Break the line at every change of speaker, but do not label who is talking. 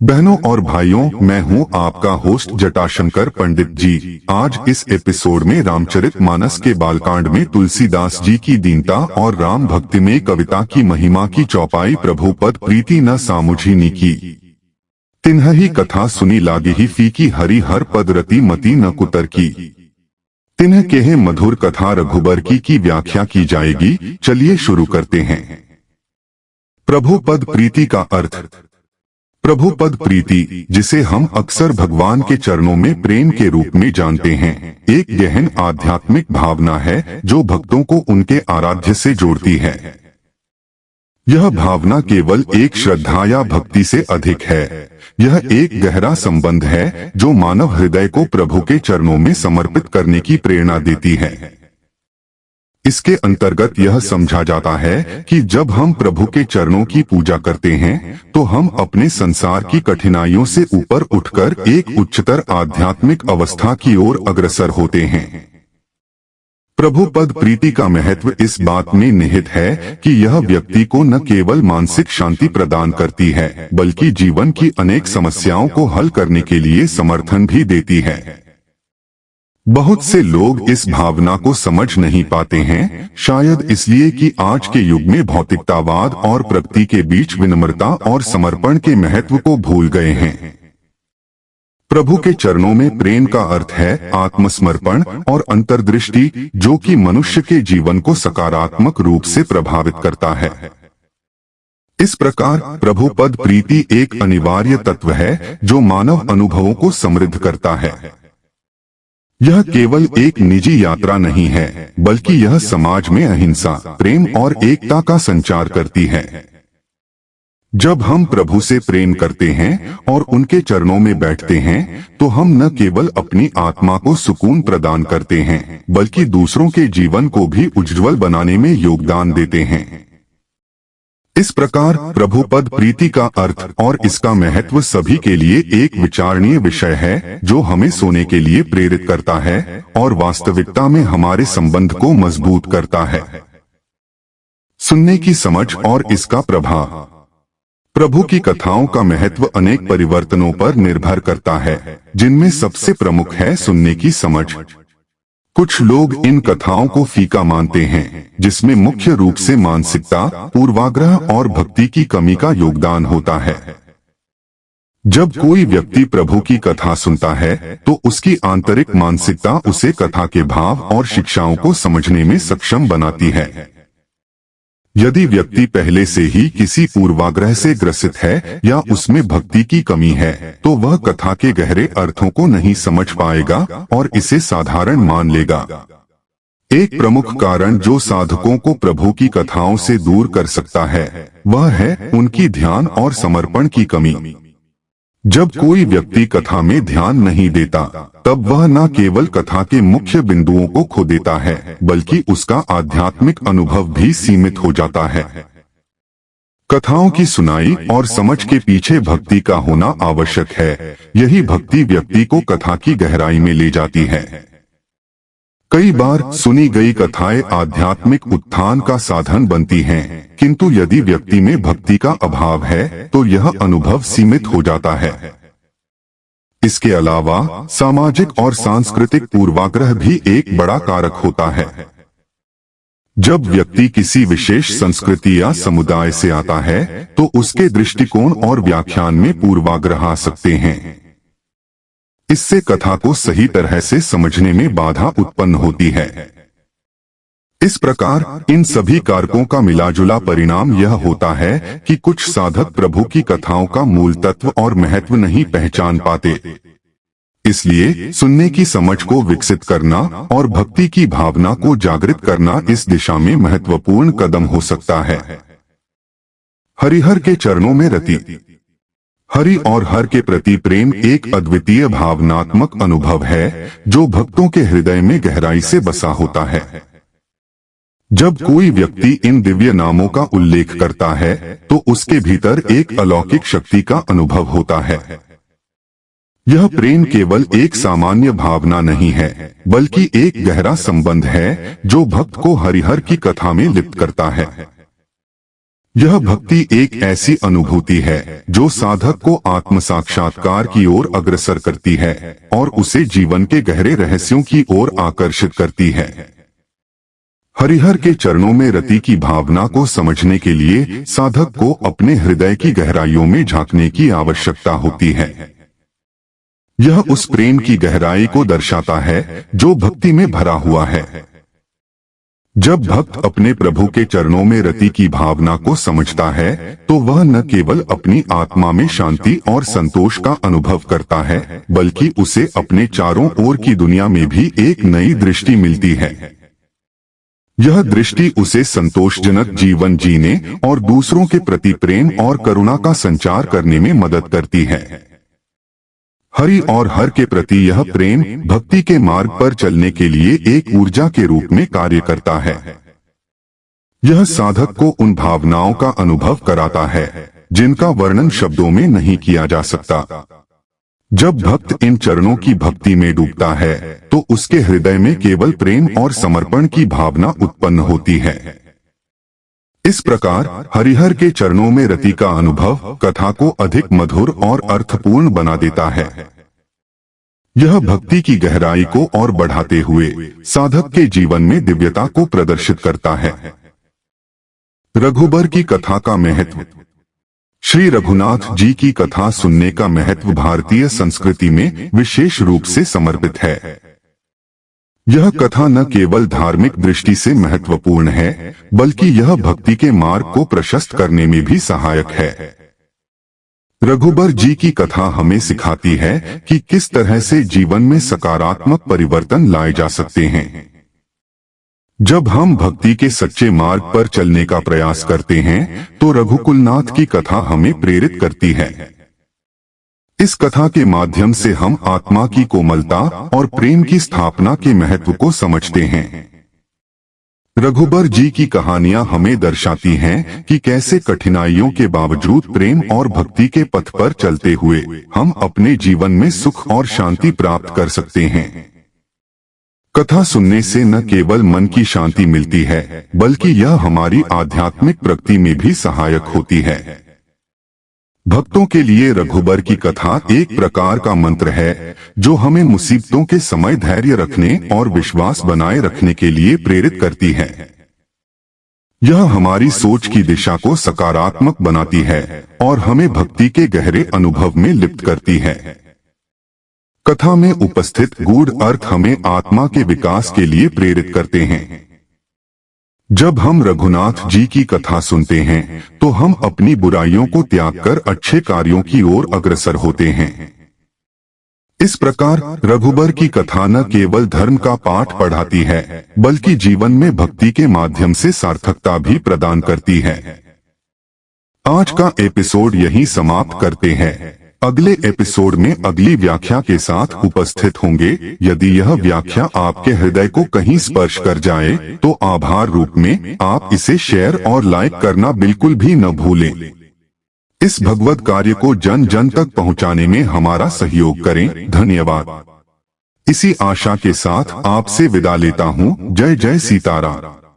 बहनों और भाइयों, मैं हूं आपका होस्ट जटाशंकर पंडित जी। आज इस एपिसोड में रामचरितमानस के बालकांड में तुलसीदास जी की दीनता और राम भक्ति में कविता की महिमा की चौपाई प्रभु पद प्रीति न सामुझिनी की। तिन्ह ही कथा सुनी लागी ही फीकी हरि हर पद रति मति न कुतर की। तिन्ह केहे मधुर कथा रघुबर की व्याख्या की जाएगी। चलिए शुरू करते हैं। प्रभु पद प्रीति का अर्थ। प्रभु पद प्रीति, जिसे हम अक्सर भगवान के चरणों में प्रेम के रूप में जानते हैं, एक गहन आध्यात्मिक भावना है जो भक्तों को उनके आराध्य से जोड़ती है। यह भावना केवल एक श्रद्धा या भक्ति से अधिक है। यह एक गहरा संबंध है जो मानव हृदय को प्रभु के चरणों में समर्पित करने की प्रेरणा देती है। इसके अंतर्गत यह समझा जाता है कि जब हम प्रभु के चरणों की पूजा करते हैं तो हम अपने संसार की कठिनाइयों से ऊपर उठकर एक उच्चतर आध्यात्मिक अवस्था की ओर अग्रसर होते हैं। प्रभु पद प्रीति का महत्व इस बात में निहित है कि यह व्यक्ति को न केवल मानसिक शांति प्रदान करती है, बल्कि जीवन की अनेक समस्याओं को हल करने के लिए समर्थन भी देती है। बहुत से लोग इस भावना को समझ नहीं पाते हैं, शायद इसलिए कि आज के युग में भौतिकतावाद और प्रगति के बीच विनम्रता और समर्पण के महत्व को भूल गए हैं। प्रभु के चरणों में प्रेम का अर्थ है आत्मसमर्पण और अंतर्दृष्टि, जो कि मनुष्य के जीवन को सकारात्मक रूप से प्रभावित करता है। इस प्रकार प्रभु पद प्रीति एक अनिवार्य तत्व है जो मानव अनुभवों को समृद्ध करता है। यह केवल एक निजी यात्रा नहीं है, बल्कि यह समाज में अहिंसा, प्रेम और एकता का संचार करती है। जब हम प्रभु से प्रेम करते हैं और उनके चरणों में बैठते हैं, तो हम न केवल अपनी आत्मा को सुकून प्रदान करते हैं, बल्कि दूसरों के जीवन को भी उज्ज्वल बनाने में योगदान देते हैं। इस प्रकार प्रभु पद प्रीति का अर्थ और इसका महत्व सभी के लिए एक विचारणीय विषय है, जो हमें सोने के लिए प्रेरित करता है और वास्तविकता में हमारे संबंध को मजबूत करता है। सुनने की समझ और इसका प्रभाव। प्रभु की कथाओं का महत्व अनेक परिवर्तनों पर निर्भर करता है, जिनमें सबसे प्रमुख है सुनने की समझ। कुछ लोग इन कथाओं को फीका मानते हैं, जिसमें मुख्य रूप से मानसिकता, पूर्वाग्रह और भक्ति की कमी का योगदान होता है। जब कोई व्यक्ति प्रभु की कथा सुनता है तो उसकी आंतरिक मानसिकता उसे कथा के भाव और शिक्षाओं को समझने में सक्षम बनाती है। यदि व्यक्ति पहले से ही किसी पूर्वाग्रह से ग्रसित है या उसमें भक्ति की कमी है, तो वह कथा के गहरे अर्थों को नहीं समझ पाएगा और इसे साधारण मान लेगा। एक प्रमुख कारण जो साधकों को प्रभु की कथाओं से दूर कर सकता है, वह है उनकी ध्यान और समर्पण की कमी। जब कोई व्यक्ति कथा में ध्यान नहीं देता, तब वह न केवल कथा के मुख्य बिंदुओं को खो देता है, बल्कि उसका आध्यात्मिक अनुभव भी सीमित हो जाता है। कथाओं की सुनाई और समझ के पीछे भक्ति का होना आवश्यक है। यही भक्ति व्यक्ति को कथा की गहराई में ले जाती है। कई बार सुनी गई कथाएं आध्यात्मिक उत्थान का साधन बनती हैं, किंतु यदि व्यक्ति में भक्ति का अभाव है तो यह अनुभव सीमित हो जाता है। इसके अलावा सामाजिक और सांस्कृतिक पूर्वाग्रह भी एक बड़ा कारक होता है। जब व्यक्ति किसी विशेष संस्कृति या समुदाय से आता है तो उसके दृष्टिकोण और व्याख्यान में पूर्वाग्रह आ सकते हैं। इससे कथा को सही तरह से समझने में बाधा उत्पन्न होती है। इस प्रकार इन सभी कारकों का मिलाजुला परिणाम यह होता है कि कुछ साधक प्रभु की कथाओं का मूल तत्व और महत्व नहीं पहचान पाते। इसलिए सुनने की समझ को विकसित करना और भक्ति की भावना को जागृत करना इस दिशा में महत्वपूर्ण कदम हो सकता है। हरिहर के चरणों में रति। हरि और हर के प्रति प्रेम एक अद्वितीय भावनात्मक अनुभव है जो भक्तों के हृदय में गहराई से बसा होता है। जब कोई व्यक्ति इन दिव्य नामों का उल्लेख करता है तो उसके भीतर एक अलौकिक शक्ति का अनुभव होता है। यह प्रेम केवल एक सामान्य भावना नहीं है, बल्कि एक गहरा संबंध है जो भक्त को हरिहर की कथा में लिप्त करता है। यह भक्ति एक ऐसी अनुभूति है जो साधक को आत्म साक्षात्कार की ओर अग्रसर करती है और उसे जीवन के गहरे रहस्यों की ओर आकर्षित करती है। हरिहर के चरणों में रति की भावना को समझने के लिए साधक को अपने हृदय की गहराइयों में झांकने की आवश्यकता होती है। यह उस प्रेम की गहराई को दर्शाता है जो भक्ति में भरा हुआ है। जब भक्त अपने प्रभु के चरणों में रति की भावना को समझता है तो वह न केवल अपनी आत्मा में शांति और संतोष का अनुभव करता है, बल्कि उसे अपने चारों ओर की दुनिया में भी एक नई दृष्टि मिलती है। यह दृष्टि उसे संतोषजनक जीवन जीने और दूसरों के प्रति प्रेम और करुणा का संचार करने में मदद करती है। हरि और हर के प्रति यह प्रेम भक्ति के मार्ग पर चलने के लिए एक ऊर्जा के रूप में कार्य करता है। यह साधक को उन भावनाओं का अनुभव कराता है जिनका वर्णन शब्दों में नहीं किया जा सकता। जब भक्त इन चरणों की भक्ति में डूबता है तो उसके हृदय में केवल प्रेम और समर्पण की भावना उत्पन्न होती है। इस प्रकार हरिहर के चरणों में रति का अनुभव कथा को अधिक मधुर और अर्थपूर्ण बना देता है। यह भक्ति की गहराई को और बढ़ाते हुए साधक के जीवन में दिव्यता को प्रदर्शित करता है। रघुबर की कथा का महत्व। श्री रघुनाथ जी की कथा सुनने का महत्व भारतीय संस्कृति में विशेष रूप से समर्पित है। यह कथा न केवल धार्मिक दृष्टि से महत्वपूर्ण है, बल्कि यह भक्ति के मार्ग को प्रशस्त करने में भी सहायक है। रघुबर जी की कथा हमें सिखाती है कि किस तरह से जीवन में सकारात्मक परिवर्तन लाए जा सकते हैं। जब हम भक्ति के सच्चे मार्ग पर चलने का प्रयास करते हैं तो रघुकुलनाथ की कथा हमें प्रेरित करती है। इस कथा के माध्यम से हम आत्मा की कोमलता और प्रेम की स्थापना के महत्व को समझते हैं। रघुबर जी की कहानियां हमें दर्शाती हैं कि कैसे कठिनाइयों के बावजूद प्रेम और भक्ति के पथ पर चलते हुए हम अपने जीवन में सुख और शांति प्राप्त कर सकते हैं। कथा सुनने से न केवल मन की शांति मिलती है, बल्कि यह हमारी आध्यात्मिक प्रगति में भी सहायक होती है। भक्तों के लिए रघुबर की कथा एक प्रकार का मंत्र है जो हमें मुसीबतों के समय धैर्य रखने और विश्वास बनाए रखने के लिए प्रेरित करती है। यह हमारी सोच की दिशा को सकारात्मक बनाती है और हमें भक्ति के गहरे अनुभव में लिप्त करती है। कथा में उपस्थित गूढ़ अर्थ हमें आत्मा के विकास के लिए प्रेरित करते हैं। जब हम रघुनाथ जी की कथा सुनते हैं तो हम अपनी बुराइयों को त्याग कर अच्छे कार्यों की ओर अग्रसर होते हैं। इस प्रकार रघुबर की कथा न केवल धर्म का पाठ पढ़ाती है, बल्कि जीवन में भक्ति के माध्यम से सार्थकता भी प्रदान करती है। आज का एपिसोड यहीं समाप्त करते हैं। अगले एपिसोड में अगली व्याख्या के साथ उपस्थित होंगे। यदि यह व्याख्या आपके हृदय को कहीं स्पर्श कर जाए तो आभार रूप में आप इसे शेयर और लाइक करना बिल्कुल भी न भूलें। इस भगवत कार्य को जन जन तक पहुंचाने में हमारा सहयोग करें। धन्यवाद। इसी आशा के साथ आपसे विदा लेता हूं। जय जय सीताराम।